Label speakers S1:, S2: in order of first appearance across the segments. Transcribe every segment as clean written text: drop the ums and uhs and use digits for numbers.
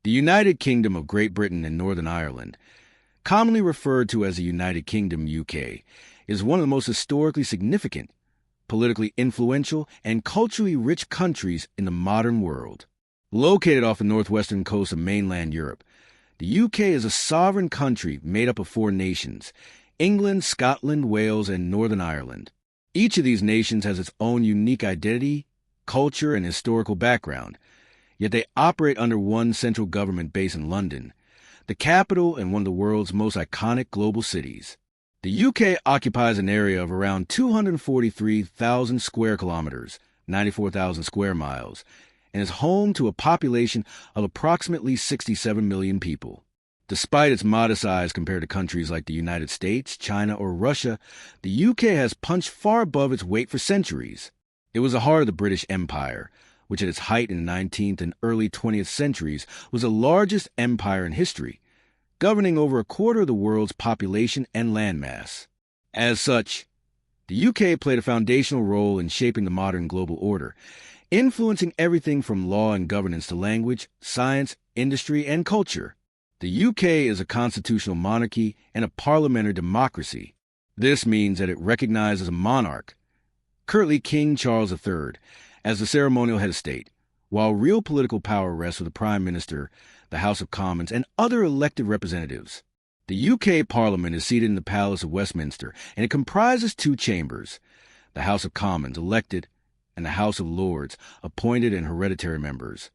S1: The United Kingdom of Great Britain and Northern Ireland, commonly referred to as the United Kingdom UK, is one of the most historically significant, politically influential, and culturally rich countries in the modern world. Located off the northwestern coast of mainland Europe, the UK is a sovereign country made up of four nations: England, Scotland, Wales, and Northern Ireland. Each of these nations has its own unique identity, culture, and historical background, yet they operate under one central government based in London, the capital and one of the world's most iconic global cities. The UK occupies an area of around 243,000 square kilometers, 94,000 square miles, and is home to a population of approximately 67 million people. Despite its modest size compared to countries like the United States, China, or Russia, the UK has punched far above its weight for centuries. It was the heart of the British Empire, which at its height in the 19th and early 20th centuries was the largest empire in history, governing over a quarter of the world's population and landmass. As such, the UK played a foundational role in shaping the modern global order, influencing everything from law and governance to language, science, industry, and culture. The UK is a constitutional monarchy and a parliamentary democracy. This means that it recognizes a monarch, currently King Charles III, as the ceremonial head of state, while real political power rests with the Prime Minister, the House of Commons, and other elected representatives. The UK Parliament is seated in the Palace of Westminster, and it comprises two chambers: the House of Commons, elected, and the House of Lords, appointed and hereditary members.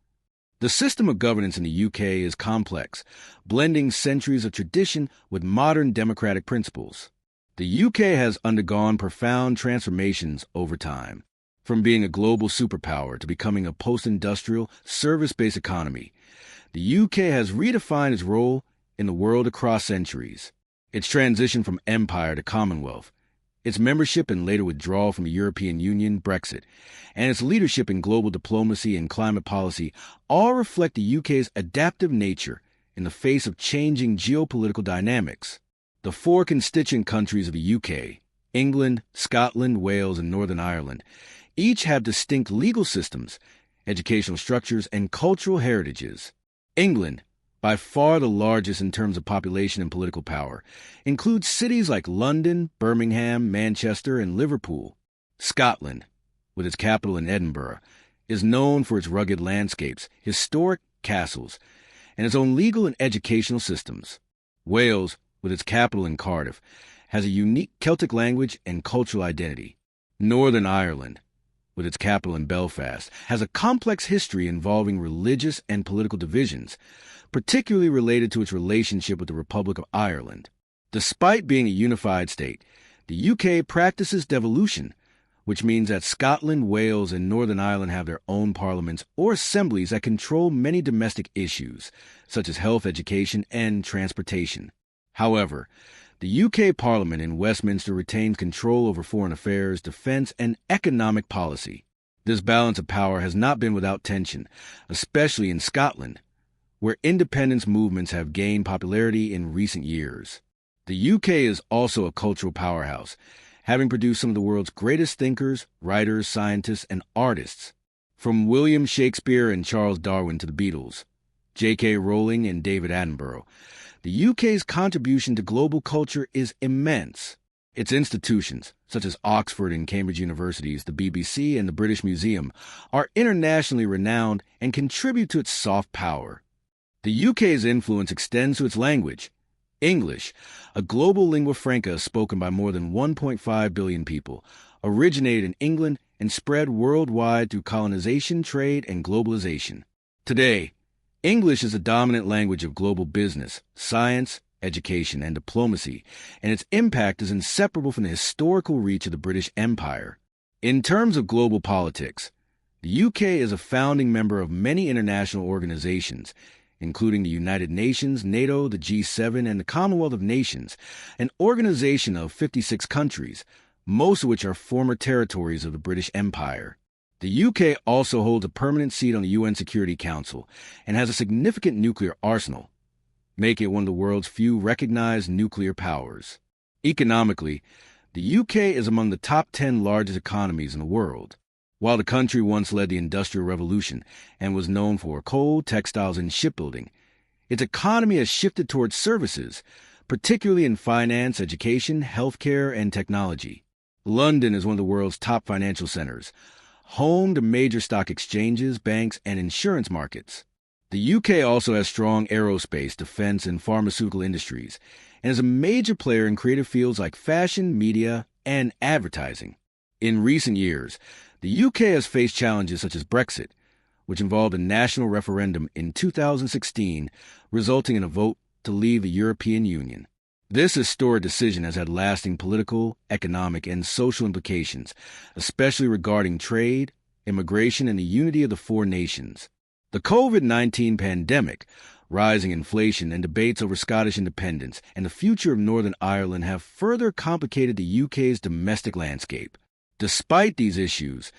S1: The system of governance in the UK is complex, blending centuries of tradition with modern democratic principles. The UK has undergone profound transformations over time, from being a global superpower to becoming a post-industrial, service-based economy. The UK has redefined its role in the world across centuries. Its transition from empire to Commonwealth, its membership and later withdrawal from the European Union, Brexit, and its leadership in global diplomacy and climate policy all reflect the UK's adaptive nature in the face of changing geopolitical dynamics. The four constituent countries of the UK, England, Scotland, Wales, and Northern Ireland, each have distinct legal systems, educational structures, and cultural heritages. England, by far the largest in terms of population and political power, includes cities like London, Birmingham, Manchester, and Liverpool. Scotland, with its capital in Edinburgh, is known for its rugged landscapes, historic castles, and its own legal and educational systems. Wales, with its capital in Cardiff, has a unique Celtic language and cultural identity. Northern Ireland, with its capital in Belfast, has a complex history involving religious and political divisions, particularly related to its relationship with the Republic of Ireland. Despite being a unified state, the UK practices devolution, which means that Scotland, Wales, and Northern Ireland have their own parliaments or assemblies that control many domestic issues, such as health, education, and transportation. However, the UK Parliament in Westminster retains control over foreign affairs, defense, and economic policy. This balance of power has not been without tension, especially in Scotland, where independence movements have gained popularity in recent years. The UK is also a cultural powerhouse, having produced some of the world's greatest thinkers, writers, scientists, and artists. From William Shakespeare and Charles Darwin to the Beatles, J.K. Rowling and David Attenborough, the UK's contribution to global culture is immense. Its institutions, such as Oxford and Cambridge universities, the BBC, and the British Museum, are internationally renowned and contribute to its soft power. The UK's influence extends to its language. English, a global lingua franca spoken by more than 1.5 billion people, originated in England and spread worldwide through colonization, trade, and globalization. Today, English is the dominant language of global business, science, education, and diplomacy, and its impact is inseparable from the historical reach of the British Empire. In terms of global politics, the UK is a founding member of many international organizations, including the United Nations, NATO, the G7, and the Commonwealth of Nations, an organization of 56 countries, most of which are former territories of the British Empire. The UK also holds a permanent seat on the UN Security Council and has a significant nuclear arsenal, making it one of the world's few recognized nuclear powers. Economically, the UK is among the top 10 largest economies in the world. While the country once led the Industrial Revolution and was known for coal, textiles, and shipbuilding, its economy has shifted towards services, particularly in finance, education, healthcare, and technology. London is one of the world's top financial centers, home to major stock exchanges, banks, and insurance markets. The UK also has strong aerospace, defense, and pharmaceutical industries, and is a major player in creative fields like fashion, media, and advertising. In recent years, the UK has faced challenges such as Brexit, which involved a national referendum in 2016, resulting in a vote to leave the European Union. This historic decision has had lasting political, economic, and social implications, especially regarding trade, immigration, and the unity of the four nations. The COVID-19 pandemic, rising inflation, and debates over Scottish independence and the future of Northern Ireland have further complicated the UK's domestic landscape. Despite these issues,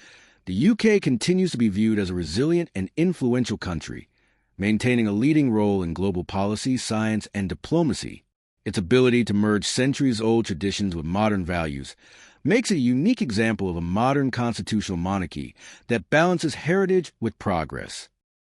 S1: the UK continues to be viewed as a resilient and influential country, maintaining a leading role in global policy, science, and diplomacy. Its ability to merge centuries-old traditions with modern values makes it a unique example of a modern constitutional monarchy that balances heritage with progress.